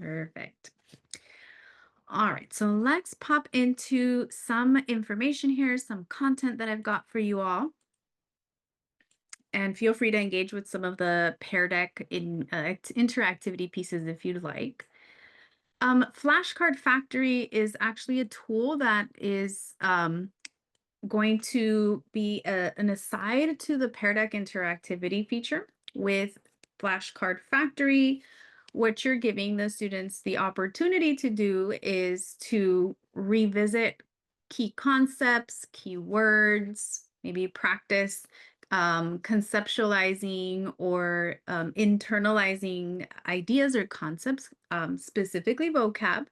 Perfect. All right, so let's pop into some information here, some content that I've got for you all. And feel free to engage with some of the Peardeck in interactivity pieces if you'd like. Flashcard Factory is actually a tool that is going to be an aside to the Peardeck interactivity feature. With Flashcard Factory, what you're giving the students the opportunity to do is to revisit key concepts, key words, maybe practice conceptualizing or internalizing ideas or concepts, specifically vocab.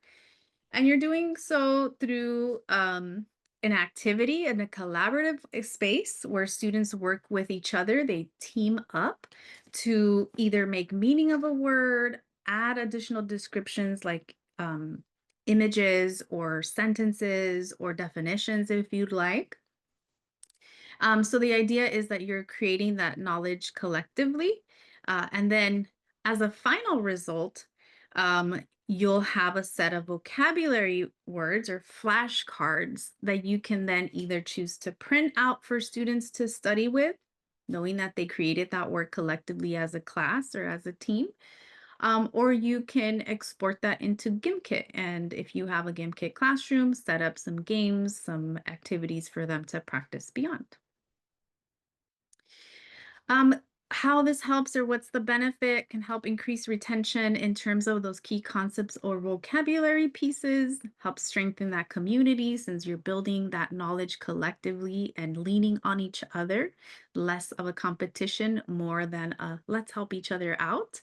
And you're doing so through an activity in a collaborative space where students work with each other. They team up to either make meaning of a word, add additional descriptions like images or sentences or definitions if you'd like. So the idea is that you're creating that knowledge collectively. And then as a final result, you'll have a set of vocabulary words or flashcards that you can then either choose to print out for students to study with, knowing that they created that word collectively as a class or as a team. Or you can export that into GimKit. And if you have a GimKit classroom, set up some games, some activities for them to practice beyond. How this helps or what's the benefit can help increase retention in terms of those key concepts or vocabulary pieces, help strengthen that community since you're building that knowledge collectively and leaning on each other, less of a competition, more than a let's help each other out.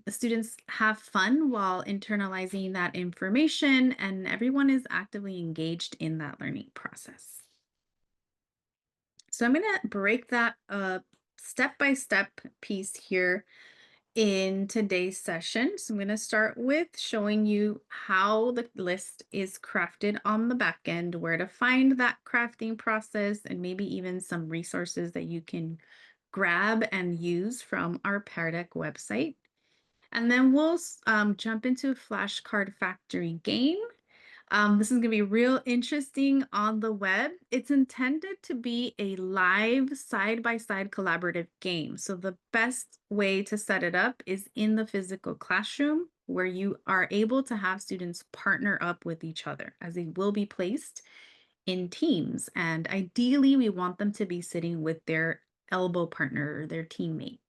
Students have fun while internalizing that information, and everyone is actively engaged in that learning process. So I'm going to break that step-by-step piece here in today's session. So I'm going to start with showing you how the list is crafted on the back end, where to find that crafting process, and maybe even some resources that you can grab and use from our Peardeck website. And then we'll jump into Flashcard Factory game. This is going to be real interesting on the web. It's intended to be a live side-by-side collaborative game. So the best way to set it up is in the physical classroom where you are able to have students partner up with each other as they will be placed in teams. And ideally, we want them to be sitting with their elbow partner or their teammate.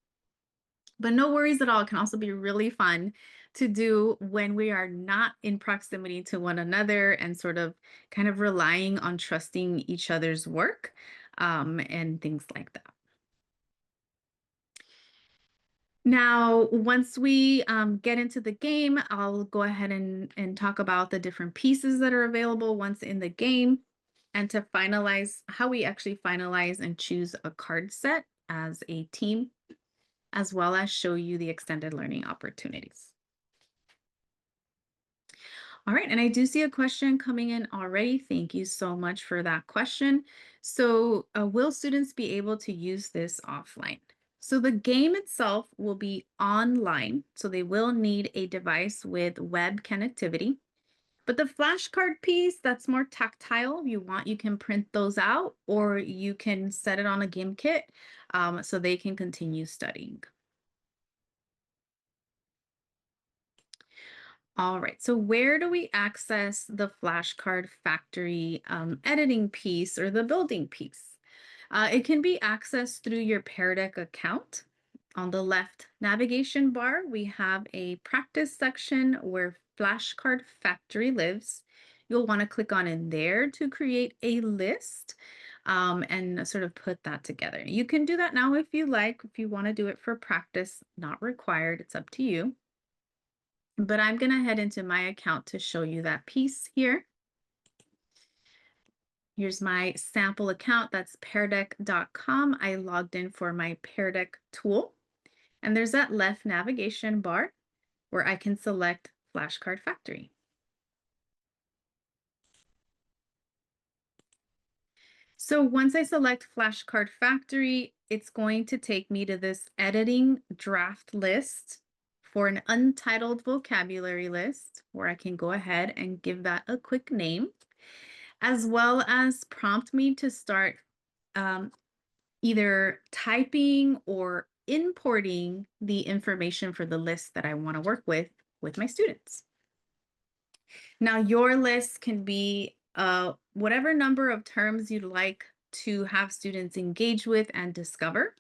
But no worries at all. It can also be really fun to do when we are not in proximity to one another and sort of kind of relying on trusting each other's work and things like that. Now, once we get into the game, I'll go ahead and talk about the different pieces that are available once in the game and to finalize how we actually finalize and choose a card set as a team, as well as show you the extended learning opportunities. All right, and I do see a question coming in already. Thank you so much for that question. So will students be able to use this offline? So the game itself will be online, so they will need a device with web connectivity. But the flashcard piece, that's more tactile. If you want, you can print those out, or you can set it on a game kit so they can continue studying. All right, so where do we access the Flashcard Factory editing piece or the building piece? It can be accessed through your Peardeck account. On the left navigation bar, we have a practice section where Flashcard Factory lives. You'll want to click on in there to create a list and sort of put that together. You can do that now if you like. If you want to do it for practice, not required. It's up to you. But I'm going to head into my account to show you that piece here. Here's my sample account. That's peardeck.com. I logged in for my Peardeck tool. And there's that left navigation bar where I can select Flashcard Factory. So once I select Flashcard Factory, it's going to take me to this editing draft list for an untitled vocabulary list, where I can go ahead and give that a quick name, as well as prompt me to start either typing or importing the information for the list that I want to work with my students. Now, your list can be whatever number of terms you'd like to have students engage with and discover.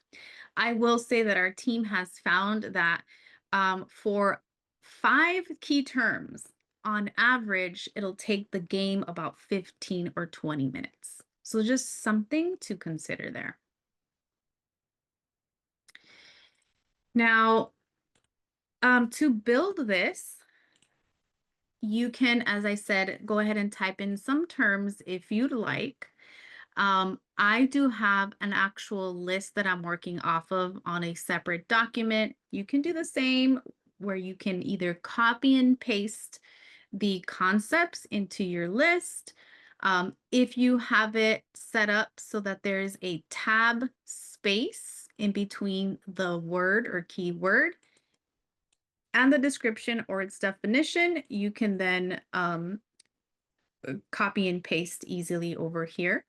I will say that our team has found that for 5 key terms, on average, it'll take the game about 15 or 20 minutes. So just something to consider there. Now, to build this, you can, as I said, go ahead and type in some terms if you'd like. I do have an actual list that I'm working off of on a separate document. You can do the same, where you can either copy and paste the concepts into your list. If you have it set up so that there's a tab space in between the word or keyword and the description or its definition, you can then copy and paste easily over here,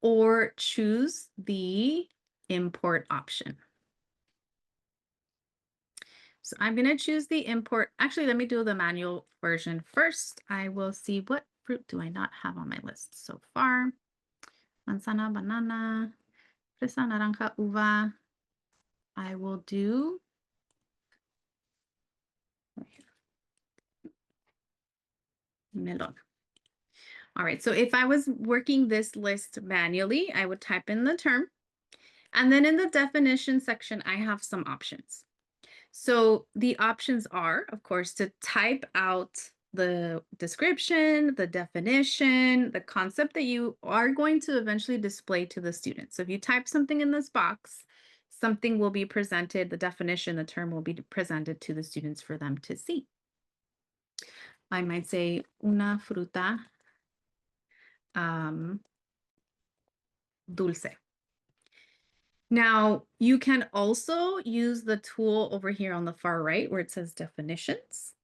or choose the import option. So I'm going to choose the import. Actually, let me do the manual version first. I will see what fruit do I not have on my list so far. Manzana, banana, fresa, naranja, uva. I will do melon. All right, so if I was working this list manually, I would type in the term. And then in the definition section, I have some options. So the options are, of course, to type out the description, the definition, the concept that you are going to eventually display to the students. So if you type something in this box, something will be presented, the definition, the term will be presented to the students for them to see. I might say una fruta dulce. Now, you can also use the tool over here on the far right where it says definitions.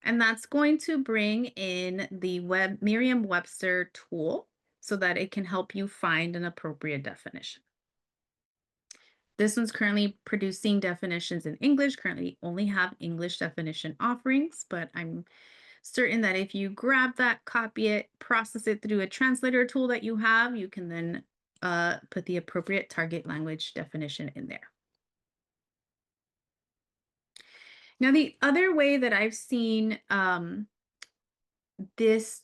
And that's going to bring in the Merriam-Webster tool so that it can help you find an appropriate definition. This one's currently producing definitions in English, currently only have English definition offerings, but I'm certain that if you grab that, copy it, process it through a translator tool that you have, you can then put the appropriate target language definition in there. Now, the other way that I've seen this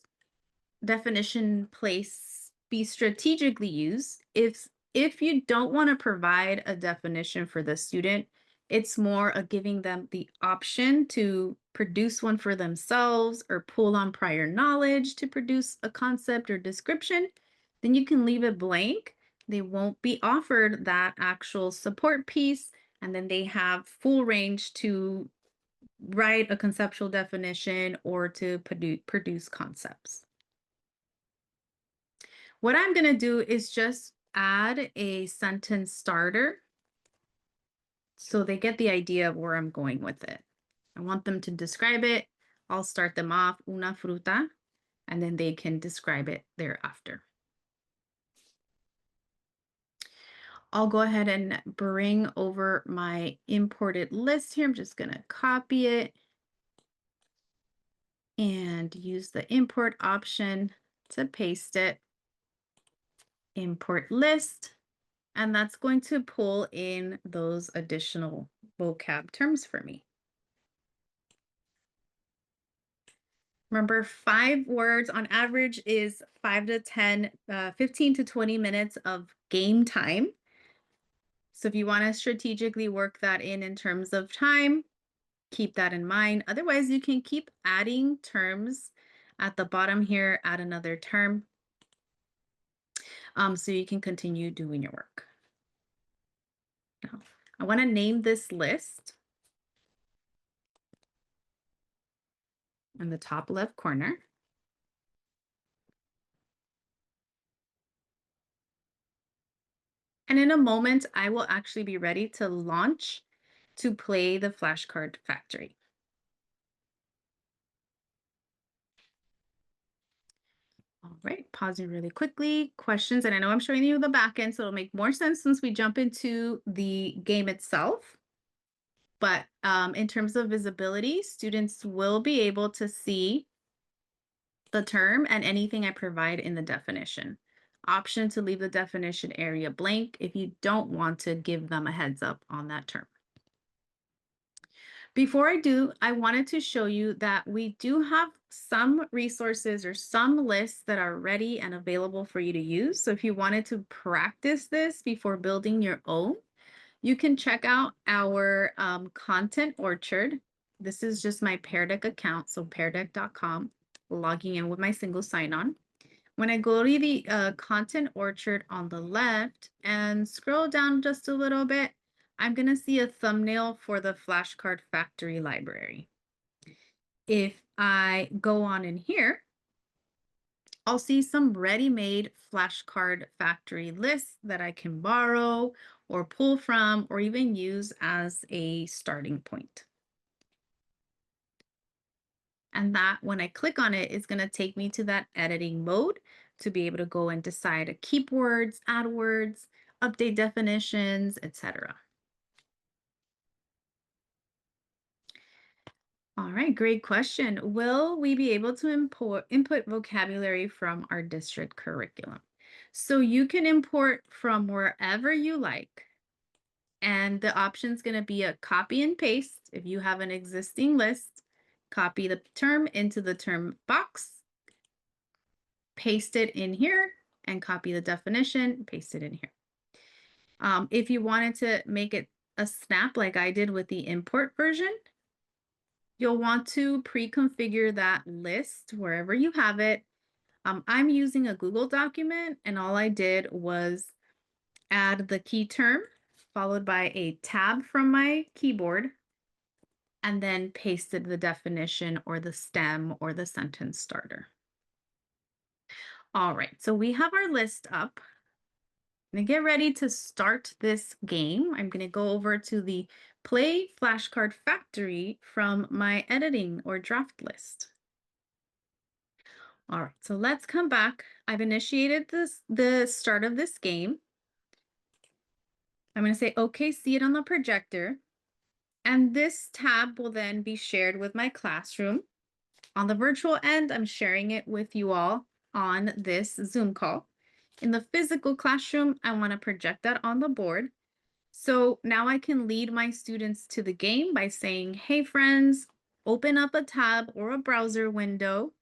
definition place be strategically used, if you don't want to provide a definition for the student, it's more of giving them the option to produce one for themselves or pull on prior knowledge to produce a concept or description, then you can leave it blank. They won't be offered that actual support piece, and then they have full range to write a conceptual definition or to produce concepts. What I'm going to do is just add a sentence starter so they get the idea of where I'm going with it. I want them to describe it. I'll start them off, una fruta, and then they can describe it thereafter. I'll go ahead and bring over my imported list here. I'm just going to copy it and use the import option to paste it. Import list, and that's going to pull in those additional vocab terms for me. Remember, 5 words on average is 5 to 10, 15 to 20 minutes of game time. So if you want to strategically work that in terms of time, keep that in mind. Otherwise, you can keep adding terms at the bottom here, add another term. So you can continue doing your work. Now, I want to name this list in the top left corner. And in a moment, I will actually be ready to launch to play the Flashcard Factory. All right, pausing really quickly. Questions, and I know I'm showing you the back end, so it'll make more sense since we jump into the game itself. But in terms of visibility, students will be able to see the term and anything I provide in the definition. Option to leave the definition area blank if you don't want to give them a heads up on that term. Before I do, I wanted to show you that we do have some resources or some lists that are ready and available for you to use. So if you wanted to practice this before building your own, you can check out our content orchard. This is just my Peardeck account, so peardeck.com, logging in with my single sign-on. When I go to the content orchard on the left and scroll down just a little bit, I'm going to see a thumbnail for the Flashcard Factory library. If I go on in here, I'll see some ready-made Flashcard Factory lists that I can borrow or pull from or even use as a starting point. And that, when I click on it, is going to take me to that editing mode to be able to go and decide keep words, add words, update definitions, etc. All right, great question. Will we be able to input vocabulary from our district curriculum? So you can import from wherever you like. And the option is going to be a copy and paste. If you have an existing list, copy the term into the term box, paste it in here, and copy the definition, paste it in here. If you wanted to make it a snap like I did with the import version, you'll want to pre-configure that list wherever you have it. I'm using a Google document, and all I did was add the key term followed by a tab from my keyboard, and then pasted the definition or the stem or the sentence starter. All right, so we have our list up. I'm going to get ready to start this game. I'm going to go over to the Play Flashcard Factory from my editing or draft list. All right, so let's come back. I've initiated the start of this game. I'm going to say, okay, see it on the projector. And this tab will then be shared with my classroom. On the virtual end, I'm sharing it with you all on this Zoom call. In the physical classroom, I want to project that on the board. So now I can lead my students to the game by saying, hey friends, open up a tab or a browser window,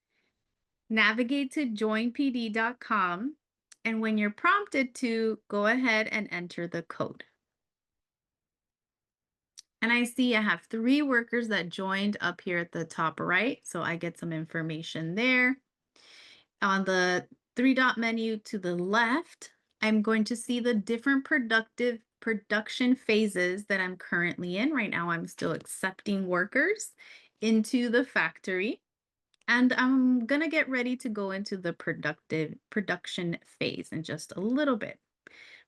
navigate to joinpd.com, and when you're prompted to, go ahead and enter the code. And I see I have 3 workers that joined up here at the top right, so I get some information there. On the 3-dot menu to the left, I'm going to see the different production phases that I'm currently in. Right now, I'm still accepting workers into the factory, and I'm going to get ready to go into the production phase in just a little bit.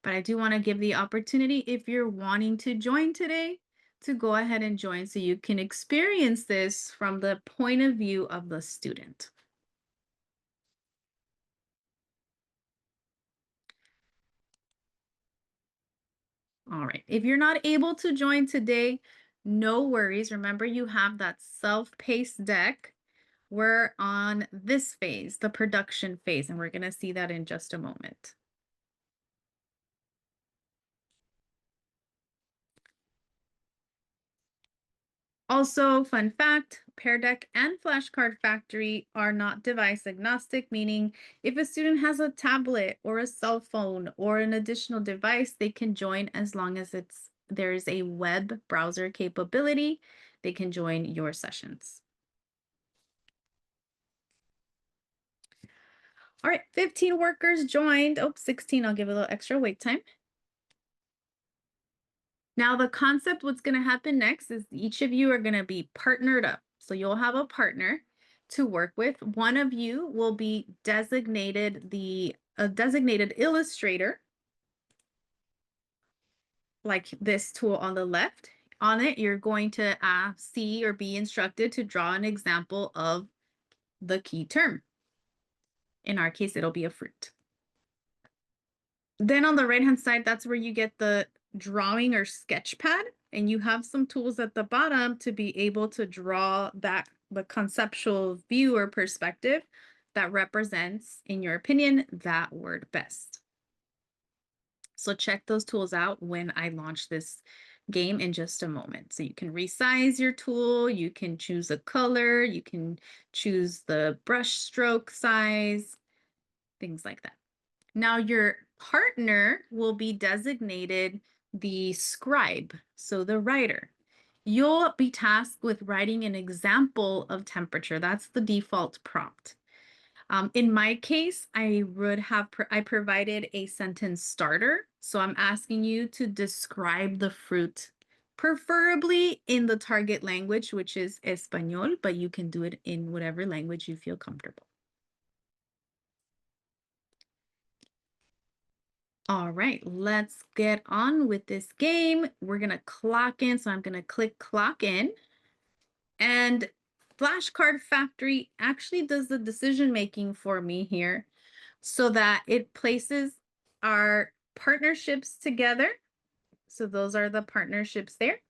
But I do want to give the opportunity, if you're wanting to join today, to go ahead and join so you can experience this from the point of view of the student. All right, if you're not able to join today, no worries. Remember, you have that self-paced deck. We're on this phase, the production phase, and we're going to see that in just a moment. Also, fun fact, Peardeck and Flashcard Factory are not device agnostic, meaning if a student has a tablet or a cell phone or an additional device, they can join as long as there's a web browser capability. They can join your sessions. All right, 15 workers joined. Oh, 16, I'll give a little extra wait time. Now the concept, what's going to happen next is each of you are going to be partnered up. So you'll have a partner to work with. One of you will be designated a designated illustrator, like this tool on the left. on it, you're going to see or be instructed to draw an example of the key term. In our case, it'll be a fruit. Then on the right-hand side, that's where you get the drawing or sketch pad, and you have some tools at the bottom to be able to draw the conceptual view or perspective that represents, in your opinion, that word best. So check those tools out when I launch this game in just a moment. So you can resize your tool, you can choose a color, you can choose the brush stroke size, things like that. Now your partner will be designated the scribe, so the writer. You'll be tasked with writing an example of temperature. That's the default prompt. In my case, I provided a sentence starter. So I'm asking you to describe the fruit, preferably in the target language, which is Español, but you can do it in whatever language you feel comfortable. All right, let's get on with this game. We're gonna clock in, so I'm gonna click clock in. And Flashcard Factory actually does the decision making for me here so that it places our partnerships together. So those are the partnerships there.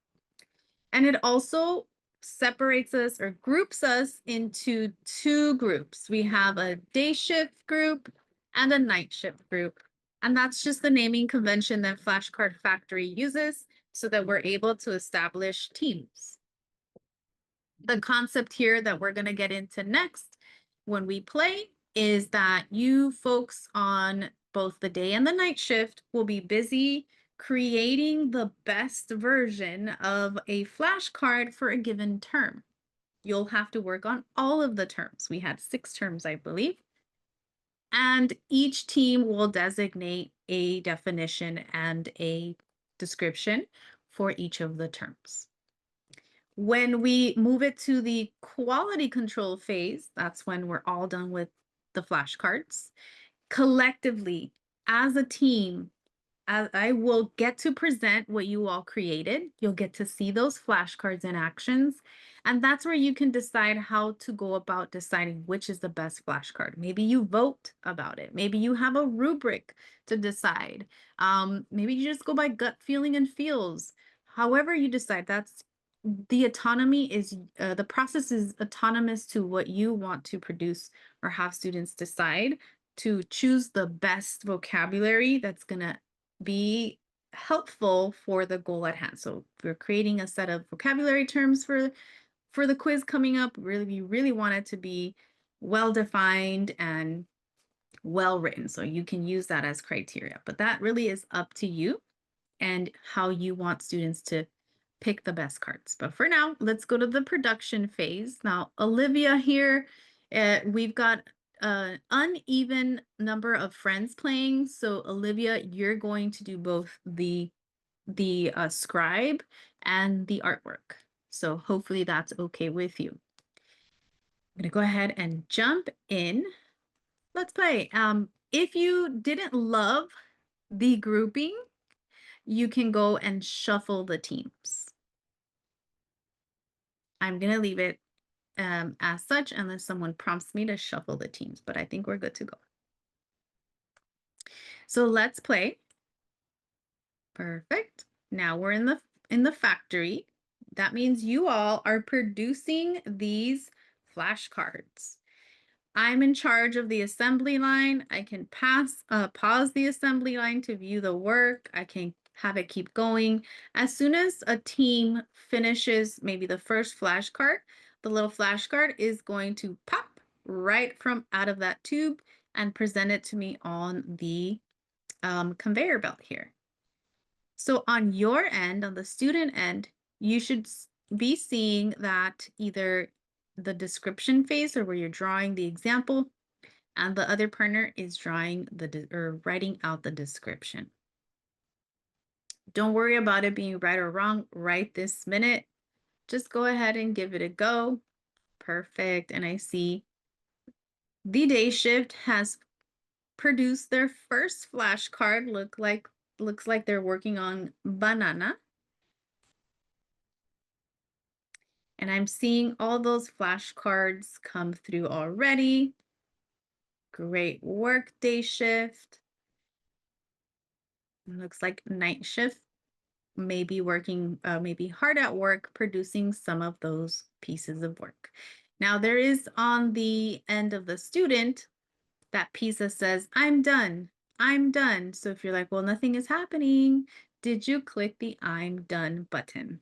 And it also separates us or groups us into two groups. We have a day shift group and a night shift group. And that's just the naming convention that Flashcard Factory uses so that we're able to establish teams. The concept here that we're going to get into next when we play is that you folks on both the day and the night shift will be busy creating the best version of a flashcard for a given term. You'll have to work on all of the terms. We had 6 terms, I believe. And each team will designate a definition and a description for each of the terms. When we move it to the quality control phase, that's when we're all done with the flashcards. Collectively, as a team, I will get to present what you all created. You'll get to see those flashcards in actions. And that's where you can decide how to go about deciding which is the best flashcard. Maybe you vote about it. Maybe you have a rubric to decide. Maybe you just go by gut feeling and feels. However you decide, that's the autonomy is the process is autonomous to what you want to produce or have students decide to choose the best vocabulary that's going to be helpful for the goal at hand. So if we're creating a set of vocabulary terms for the quiz coming up, we really want it to be well defined and well written. So you can use that as criteria, but that really is up to you and how you want students to pick the best cards. But for now, let's go to the production phase. Now, Olivia here, we've got an uneven number of friends playing. So Olivia, you're going to do both the scribe and the artwork. So hopefully that's okay with you. I'm gonna go ahead and jump in. Let's play. If you didn't love the grouping, you can go and shuffle the teams. I'm gonna leave it as such unless someone prompts me to shuffle the teams, but I think we're good to go. So let's play. Perfect. Now we're in the factory. That means you all are producing these flashcards. I'm in charge of the assembly line. I can pause the assembly line to view the work. I can have it keep going. As soon as a team finishes maybe the first flashcard, the little flashcard is going to pop right from out of that tube and present it to me on the conveyor belt here. So on your end, on the student end, you should be seeing that either the description phase or where you're drawing the example and the other partner is drawing or writing out the description. Don't worry about it being right or wrong right this minute. Just go ahead and give it a go. Perfect. And I see the day shift has produced their first flashcard. Looks like they're working on banana. And I'm seeing all those flashcards come through already. Great work, day shift. Looks like night shift may be working, maybe hard at work producing some of those pieces of work. Now there is on the end of the student that piece that says, I'm done, I'm done. So if you're like, well, nothing is happening, did you click the I'm done button?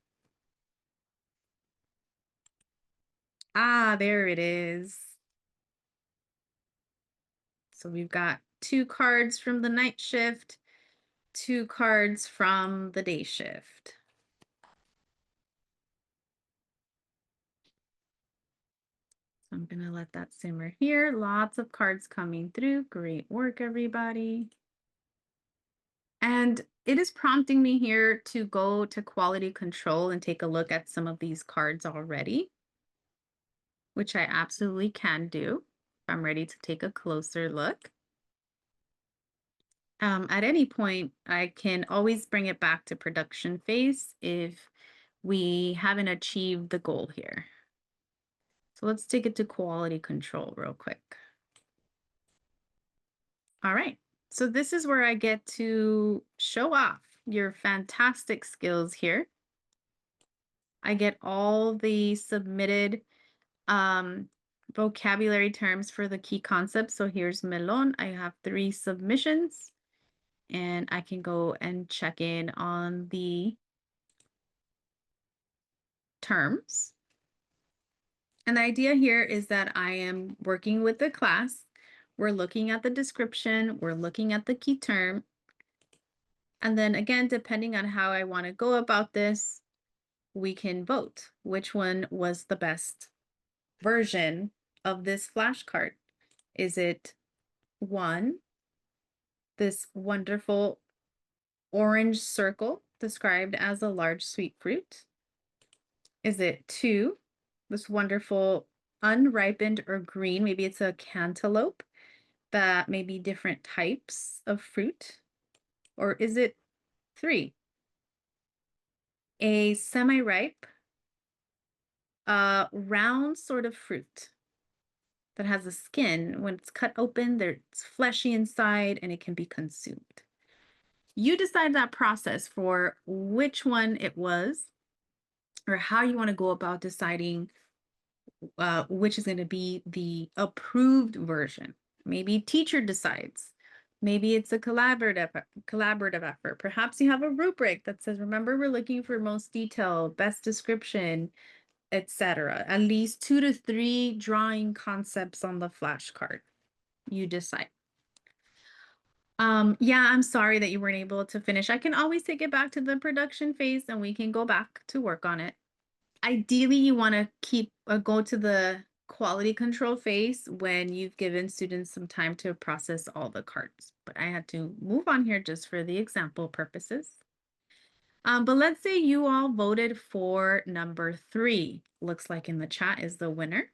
Ah, there it is. So we've got 2 cards from the night shift, 2 cards from the day shift. So I'm going to let that simmer here. Lots of cards coming through. Great work, everybody. And it is prompting me here to go to quality control and take a look at some of these cards already, which I absolutely can do. I'm ready to take a closer look. At any point, I can always bring it back to production phase if we haven't achieved the goal here. So let's take it to quality control real quick. All right. So this is where I get to show off your fantastic skills here. I get all the submitted vocabulary terms for the key concepts. So here's melon. I have 3 submissions, and I can go and check in on the terms. And the idea here is that I am working with the class. We're looking at the description, we're looking at the key term. And then again, depending on how I want to go about this, we can vote which one was the best version of this flashcard. Is it 1, this wonderful orange circle described as a large sweet fruit? Is it 2, this wonderful unripened or green, maybe it's a cantaloupe, that may be different types of fruit? Or is it 3, a semi-ripe, round sort of fruit that has a skin? When it's cut open, it's fleshy inside and it can be consumed. You decide that process for which one it was, or how you want to go about deciding which is going to be the approved version. Maybe teacher decides. Maybe it's a collaborative effort. Perhaps you have a rubric that says, remember, we're looking for most detail, best description, etc. At least 2 to 3 drawing concepts on the flashcard. You decide. Yeah, I'm sorry that you weren't able to finish. I can always take it back to the production phase and we can go back to work on it. Ideally, you want to go to the quality control phase when you've given students some time to process all the cards. But I had to move on here just for the example purposes. But let's say you all voted for number 3. Looks like in the chat is the winner.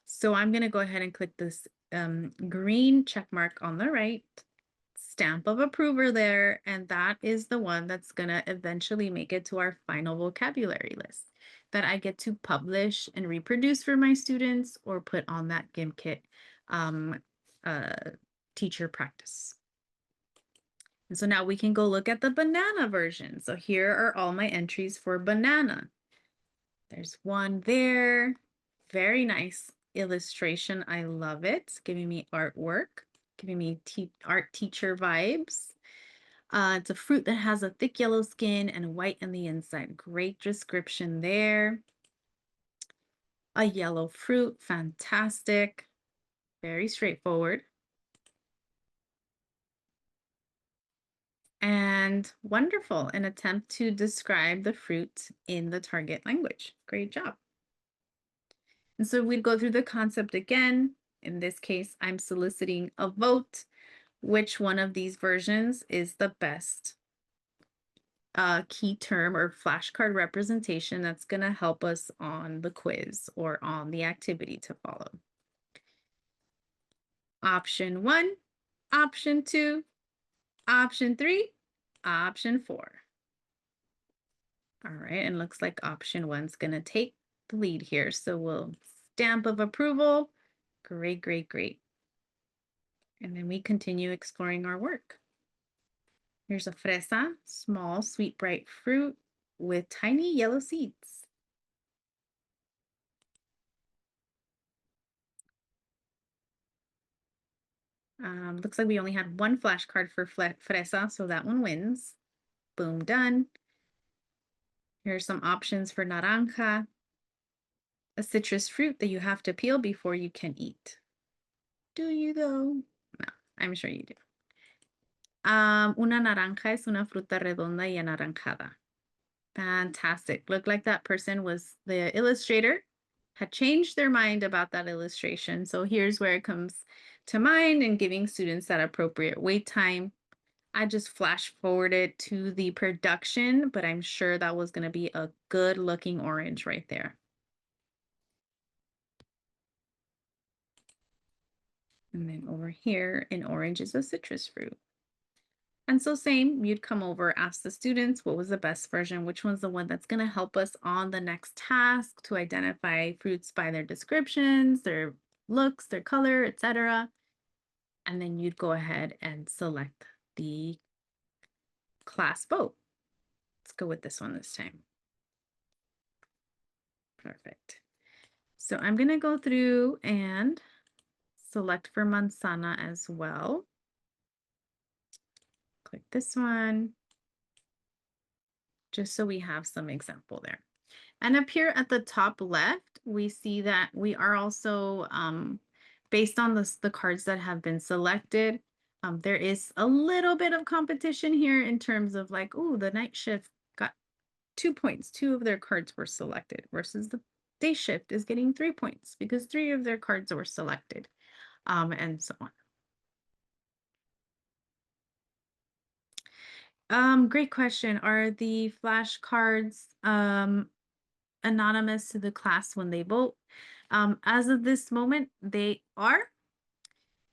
So I'm going to go ahead and click this green check mark on the right, stamp of approver there, and that is the one that's going to eventually make it to our final vocabulary list that I get to publish and reproduce for my students or put on that Gimkit teacher practice. And so now we can go look at the banana version. So here are all my entries for banana. There's one there. Very nice illustration. I love it. It's giving me artwork, giving me art teacher vibes. It's a fruit that has a thick yellow skin and white on the inside. Great description there. A yellow fruit, fantastic. Very straightforward. And wonderful, an attempt to describe the fruit in the target language. Great job. And so we'd go through the concept again. In this case, I'm soliciting a vote. Which one of these versions is the best key term or flashcard representation that's going to help us on the quiz or on the activity to follow? Option 1, option 2, option 3, option 4. All right, and looks like option 1's going to take the lead here. So we'll stamp of approval. Great, great, great. And then we continue exploring our work. Here's a fresa, small, sweet, bright fruit with tiny yellow seeds. Looks like we only had one flashcard for fresa, so that one wins. Boom, done. Here's some options for naranja, a citrus fruit that you have to peel before you can eat. Do you though? No, I'm sure you do. Una naranja es una fruta redonda y anaranjada. Fantastic. Looked like that person was the illustrator, had changed their mind about that illustration. So here's where it comes to mind and giving students that appropriate wait time. I just flash forwarded to the production, but I'm sure that was going to be a good looking orange right there. And then over here in orange is a citrus fruit. And so same, you'd come over, ask the students what was the best version, which one's the one that's going to help us on the next task to identify fruits by their descriptions, their looks, their color, etc. And then you'd go ahead and select the class vote. Let's go with this one this time. Perfect. So I'm going to go through and select for manzana as well. Click this one, just so we have some example there. And up here at the top left, we see that we are also, based on the cards that have been selected, there is a little bit of competition here in terms of like, oh, the night shift got 2 points. 2 of their cards were selected versus the day shift is getting 3 points because 3 of their cards were selected, and so on. Great question. Are the flashcards anonymous to the class when they vote? As of this moment, they are.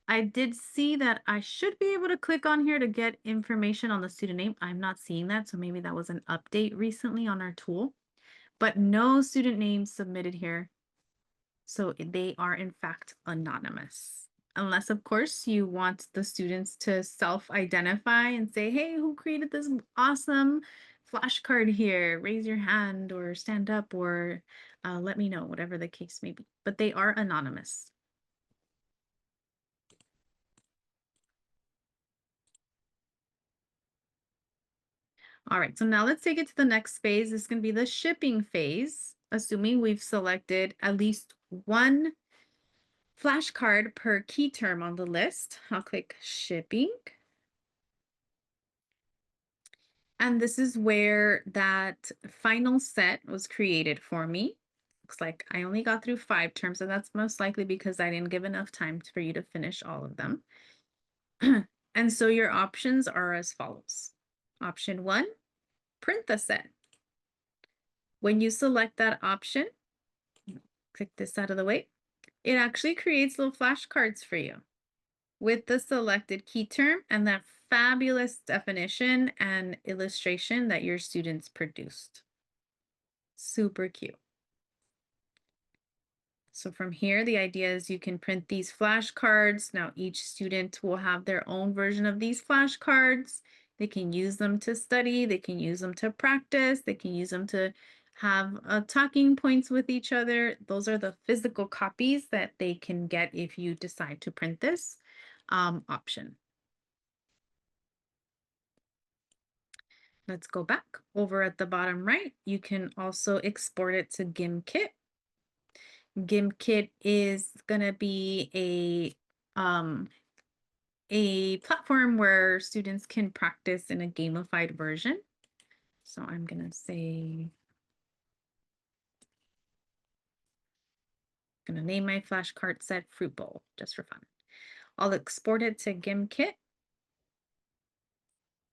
I did see that I should be able to click on here to get information on the student name. I'm not seeing that, so maybe that was an update recently on our tool. But no student names submitted here. So they are in fact anonymous. Unless, of course, you want the students to self-identify and say, hey, who created this awesome flashcard here? Raise your hand or stand up or let me know, whatever the case may be. But they are anonymous. All right, so now let's take it to the next phase. This is going to be the shipping phase, assuming we've selected at least one flashcard per key term on the list. I'll click shipping. And this is where that final set was created for me. Looks like I only got through 5 terms, and that's most likely because I didn't give enough time for you to finish all of them. And so your options are as follows. Option 1, print the set. When you select that option, click this out of the way, it actually creates little flashcards for you with the selected key term and that fabulous definition and illustration that your students produced. Super cute. So from here, the idea is you can print these flashcards. Now each student will have their own version of these flashcards. They can use them to study, they can use them to practice, they can use them to have talking points with each other. Those are the physical copies that they can get if you decide to print this option. Let's go back. Over at the bottom right, you can also export it to GimKit. GimKit is going to be a platform where students can practice in a gamified version. So I'm going to say, I'm going to name my flashcard set Fruit Bowl just for fun. I'll export it to GimKit.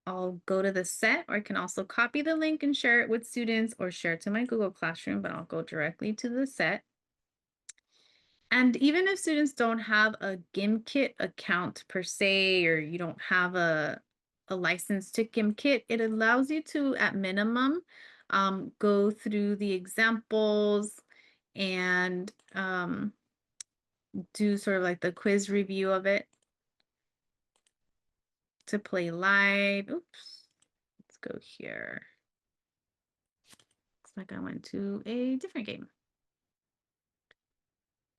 I'll go to the set, or I can also copy the link and share it with students or share it to my Google Classroom, but I'll go directly to the set. And even if students don't have a GimKit account per se, or you don't have a license to GimKit, it allows you to, at minimum, go through the examples and do sort of like the quiz review of it to play live. Oops, let's go here. Looks like I went to a different game.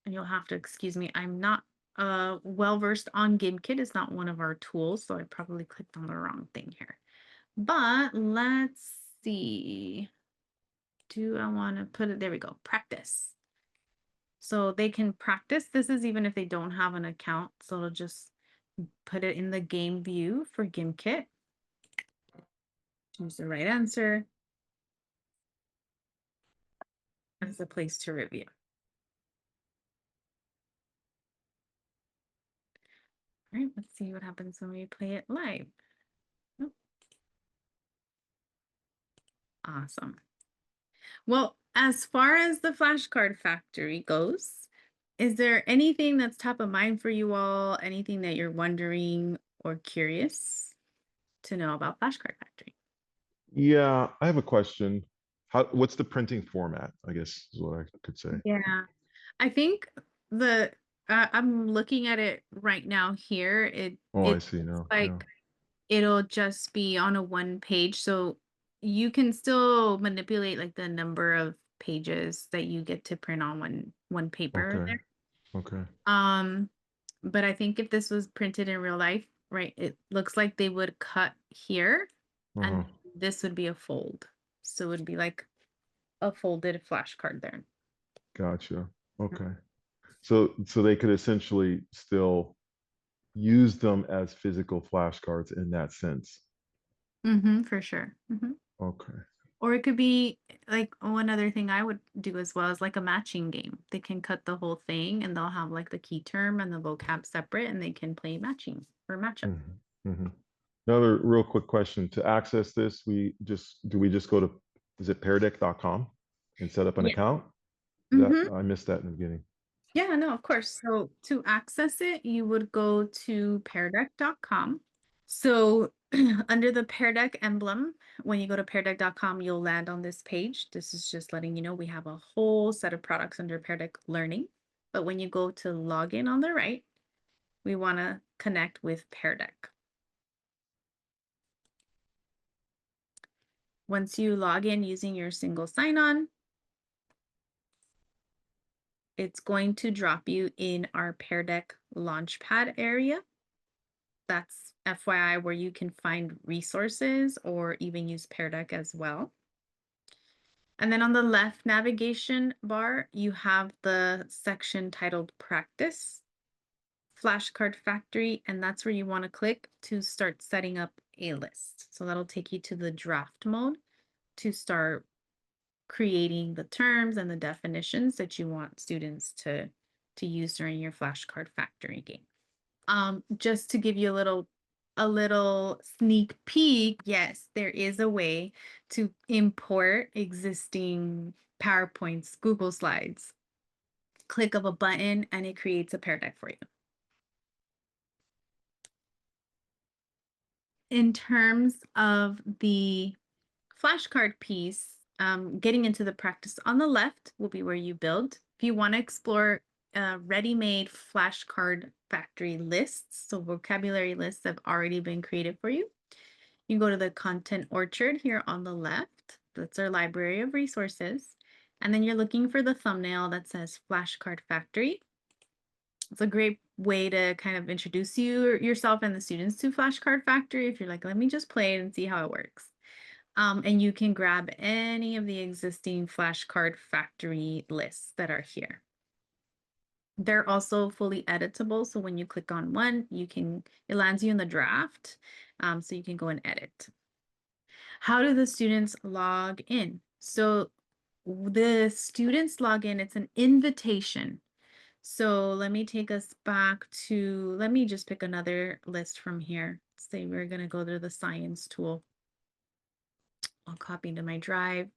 And you'll have to excuse me. I'm not well versed on GameKit. It's not one of our tools, so I probably clicked on the wrong thing here. But let's see. Do I want to put it? There we go. Practice. So they can practice. This is even if they don't have an account. So it'll just put it in the game view for GameKit. Choose the right answer as a place to review. All right, let's see what happens when we play it live. Oh, awesome. Well, as far as the flashcard factory goes, is there anything that's top of mind for you all? Anything that you're wondering or curious to know about Flashcard Factory? Yeah, I have a question. What's the printing format, I guess is what I could say. Yeah, I think the I'm looking at it right now here. Oh, I It see looks now. Yeah. like it'll just be on a one page, so you can still manipulate like the number of pages that you get to print on one paper Okay. there. Okay. Um, but I think if this was printed in real life, right, it looks like they would cut here and Uh-huh. this would be a fold. So it would be like a folded flashcard there. Gotcha. Okay. So they could essentially still use them as physical flashcards in that sense. Mm-hmm, for sure. Mm-hmm. Okay. Or it could be like one other thing I would do as well is like a matching game. They can cut the whole thing and they'll have like the key term and the vocab separate and they can play matching or matchup. Hmm. Another real quick question. To access this, we just go to, is it peardeck.com and set up an Yeah. account? That Mm-hmm. I missed that in the beginning. Yeah, no, of course. So to access it, you would go to peardeck.com. So under the Pear Deck emblem, when you go to peardeck.com, you'll land on this page. This is just letting you know we have a whole set of products under Pear Deck Learning. But when you go to login on the right, we want to connect with Pear Deck. Once you log in using your single sign-on, it's going to drop you in our Pear Deck Launchpad area. That's FYI where you can find resources or even use Pear Deck as well. And then on the left navigation bar, you have the section titled Practice, Flashcard Factory, and that's where you want to click to start setting up a list. So that'll take you to the draft mode to start creating the terms and the definitions that you want students to use during your flashcard factory game. Just to give you a little sneak peek, yes, there is a way to import existing PowerPoints, Google Slides. Click of a button and it creates a Pear Deck for you. In terms of the flashcard piece, getting into the practice on the left will be where you build. If you want to explore ready-made flashcard factory lists, so vocabulary lists have already been created for you, you go to the content orchard here on the left. That's our library of resources. And then you're looking for the thumbnail that says Flashcard Factory. It's a great way to kind of introduce yourself and the students to Flashcard Factory if you're like, let me just play it and see how it works. And you can grab any of the existing Flashcard Factory lists that are here. They're also fully editable. So when you click on one, it lands you in the draft. So you can go and edit. How do the students log in? So the students log in, it's an invitation. So let me take us back to, let me just pick another list from here. Say we're going to go to the science tool. I'll copy to my drive.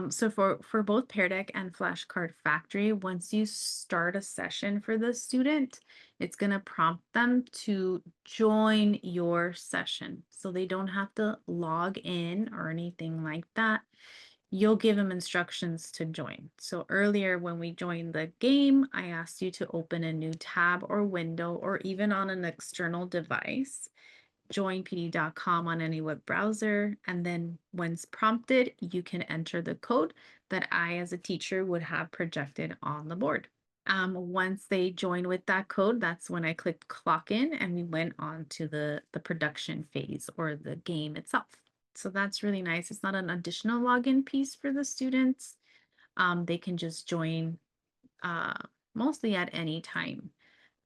So for both Pear Deck and Flashcard Factory, once you start a session for the student, it's going to prompt them to join your session. So they don't have to log in or anything like that. you'll give them instructions to join. So earlier when we joined the game, I asked you to open a new tab or window or even on an external device. Join PD.com on any web browser, and then once prompted, you can enter the code that I, as a teacher, would have projected on the board. Once they joined with that code, that's when I clicked clock in and we went on to the production phase or the game itself. So that's really nice. It's not an additional login piece for the students. They can just join uh, mostly at any time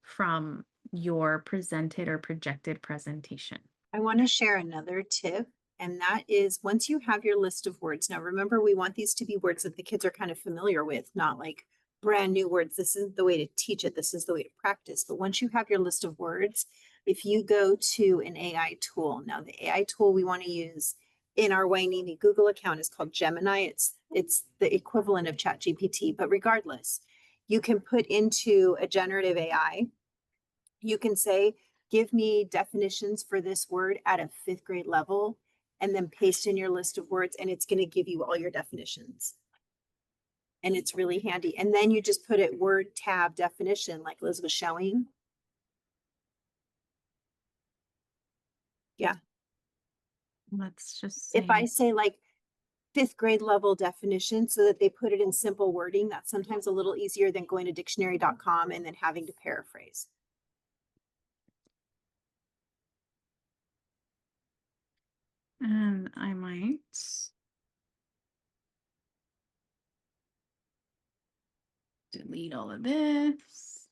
from your presented or projected presentation. I want to share another tip, and that is once you have your list of words. Now, remember, we want these to be words that the kids are kind of familiar with, not like brand new words. This isn't the way to teach it. This is the way to practice. But once you have your list of words, if you go to an AI tool, now the AI tool we want to use in our Wainini Google account is called Gemini. It's the equivalent of ChatGPT, but regardless, you can put into a generative AI. You can say, give me definitions for this word at a 5th grade level, and then paste in your list of words, and it's going to give you all your definitions. And it's really handy. And then you just put it word tab definition, like Liz was showing. Yeah. Let's just If I say, say like 5th grade level definition so that they put it in simple wording, that's sometimes a little easier than going to dictionary.com and then having to paraphrase. and I might delete all of this.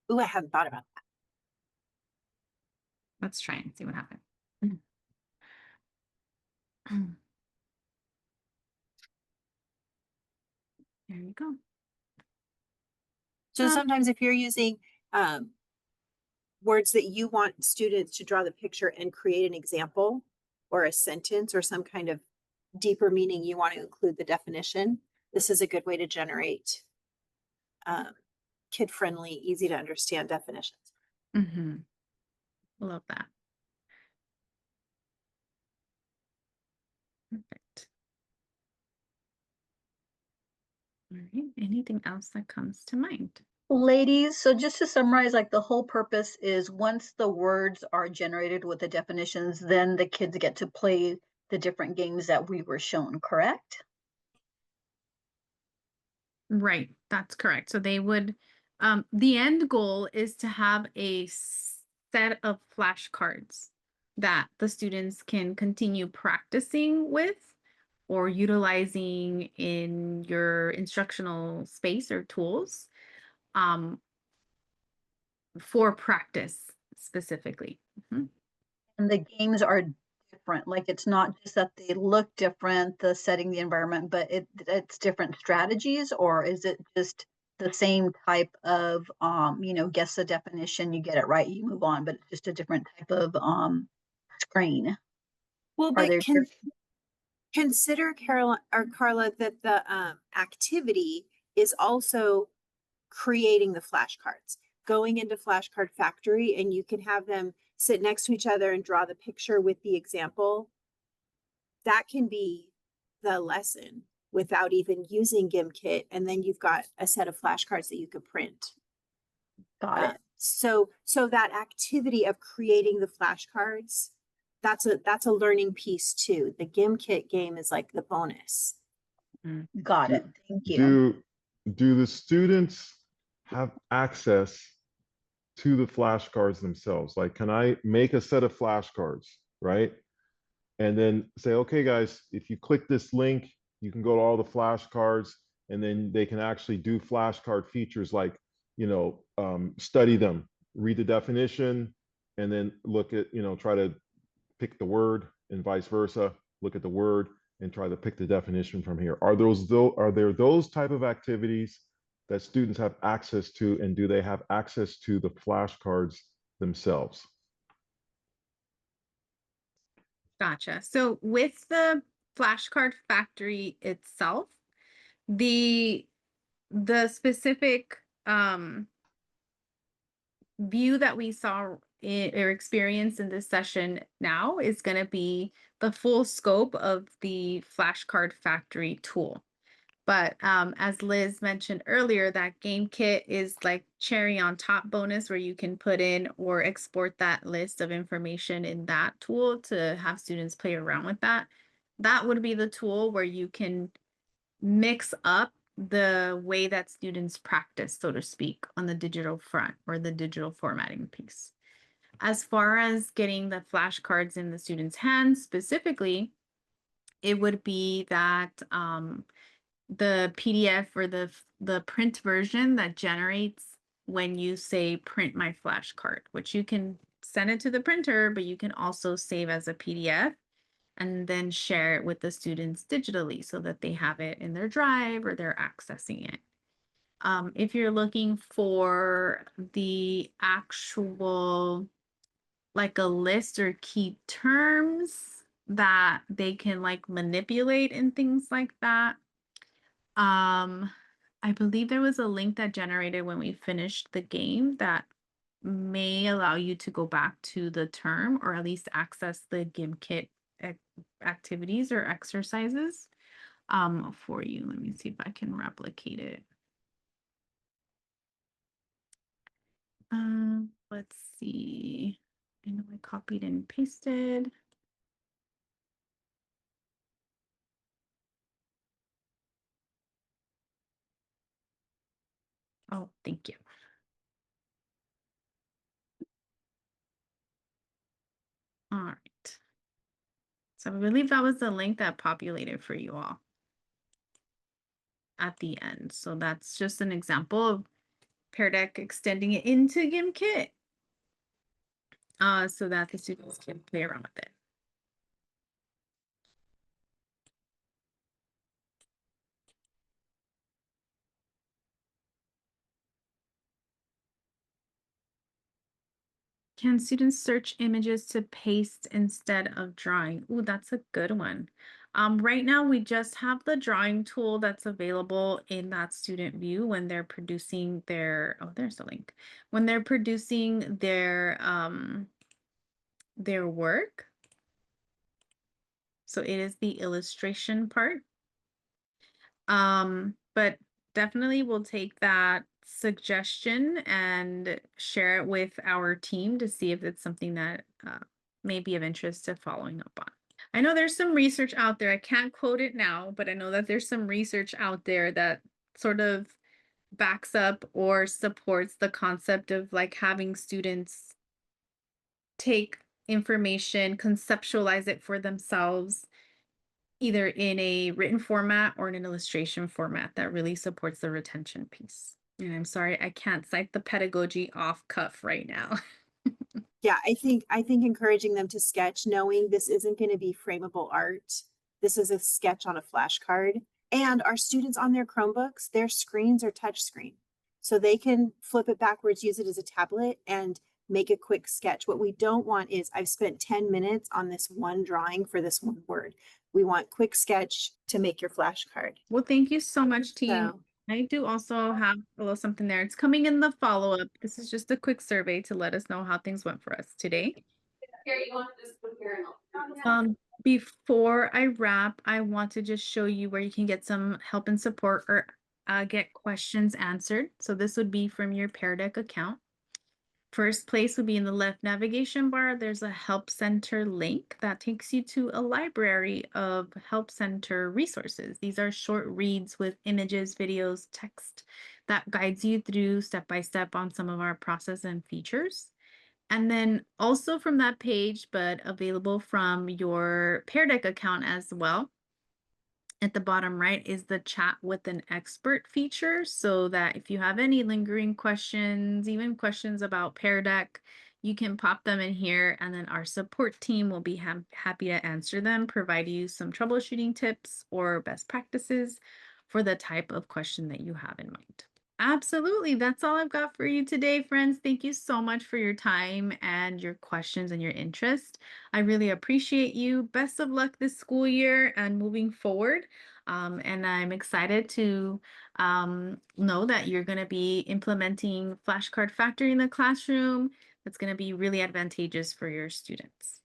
Ooh, I haven't thought about that. Let's try and see what happens. There you go. So sometimes if you're using words that you want students to draw the picture and create an example or a sentence or some kind of deeper meaning, you want to include the definition. This is a good way to generate kid-friendly, easy to understand definitions. Mm-hmm. Love that. Perfect. All right. Anything else that comes to mind? Ladies, so just to summarize, like the whole purpose is once the words are generated with the definitions, then the kids get to play the different games that we were shown, correct? Right. That's correct. So they would, the end goal is to have a set of flashcards that the students can continue practicing with or utilizing in your instructional space or tools for practice specifically. Mhm. And the games are different. Like it's not just that they look different, the setting, the environment, but it's different strategies, or is it just the same type of guess the definition, you get it right, you move on, but it's just a different type of screen. Well, Are but there consider Carla that the activity is also creating the flashcards, going into Flashcard Factory, and you can have them sit next to each other and draw the picture with the example. That can be the lesson without even using GimKit, and then you've got a set of flashcards that you could print. got it? So that activity of creating the flashcards, that's a learning piece too. The GimKit game is like the bonus. Got Do, it. Thank you. do the students have access to the flashcards themselves? Like, can I make a set of flashcards, right? And then say, okay, guys, if you click this link, you can go to all the flashcards, and then they can actually do flashcard features like, study them, read the definition, and then look at, try to pick the word, and vice versa, look at the word and try to pick the definition from here. Are there those type of activities that students have access to, and do they have access to the flashcards themselves? Gotcha. So with the flashcard factory itself, the specific view that we saw or experienced in this session now is going to be the full scope of the flashcard factory tool. But as Liz mentioned earlier, that game kit is like cherry on top bonus where you can put in or export that list of information in that tool to have students play around with that. That would be the tool where you can mix up the way that students practice, so to speak, on the digital front or the digital formatting piece. As far as getting the flashcards in the students' hands specifically, it would be that the PDF or the print version that generates when you say print my flashcard, which you can send it to the printer, but you can also save as a PDF and then share it with the students digitally so that they have it in their drive or they're accessing it. If you're looking for the actual, like a list or key terms that they can like manipulate and things like that, I believe there was a link that generated when we finished the game that may allow you to go back to the term or at least access the GimKit activities or exercises for you. Let me see if I can replicate it. Let's see. I know I copied and pasted. Oh, thank you. All right. So I believe that was the link that populated for you all at the end. So that's just an example of Peardeck extending it into GimKit so that the students can play around with it. Can students search images to paste instead of drawing? Ooh, that's a good one. Right now, we just have the drawing tool that's available in that student view when they're producing their, oh, there's a link. When they're producing their work. So it is the illustration part. But definitely we'll take that suggestion and share it with our team to see if it's something that may be of interest to following up on. I know there's some research out there. I can't quote it now, but I know that there's some research out there that sort of backs up or supports the concept of like having students take information, conceptualize it for themselves, either in a written format or in an illustration format that really supports the retention piece. And I'm sorry, I can't cite the pedagogy off cuff right now. Yeah, I think encouraging them to sketch, knowing this isn't going to be frameable art. This is a sketch on a flashcard. And our students on their Chromebooks, their screens are touch screen. So they can flip it backwards, use it as a tablet, and make a quick sketch. What we don't want is I've spent 10 minutes on this one drawing for this one word. We want quick sketch to make your flashcard. Well, thank you so much, team. So, I do also have a little something there. It's coming in the follow-up. This is just a quick survey to let us know how things went for us today. Before I wrap, I want to just show you where you can get some help and support or get questions answered. So this would be from your Peardeck account. First place would be in the left navigation bar. There's a Help Center link that takes you to a library of Help Center resources. These are short reads with images, videos, text that guides you through step by step on some of our process and features. And then also from that page, but available from your Peardeck account as well, at the bottom right is the chat with an expert feature, so that if you have any lingering questions, even questions about Peardeck, you can pop them in here and then our support team will be happy to answer them, provide you some troubleshooting tips or best practices for the type of question that you have in mind. Absolutely. That's all I've got for you today, friends. Thank you so much for your time and your questions and your interest. I really appreciate you. Best of luck this school year and moving forward. And I'm excited to know that you're going to be implementing flashcard factory in the classroom. That's going to be really advantageous for your students.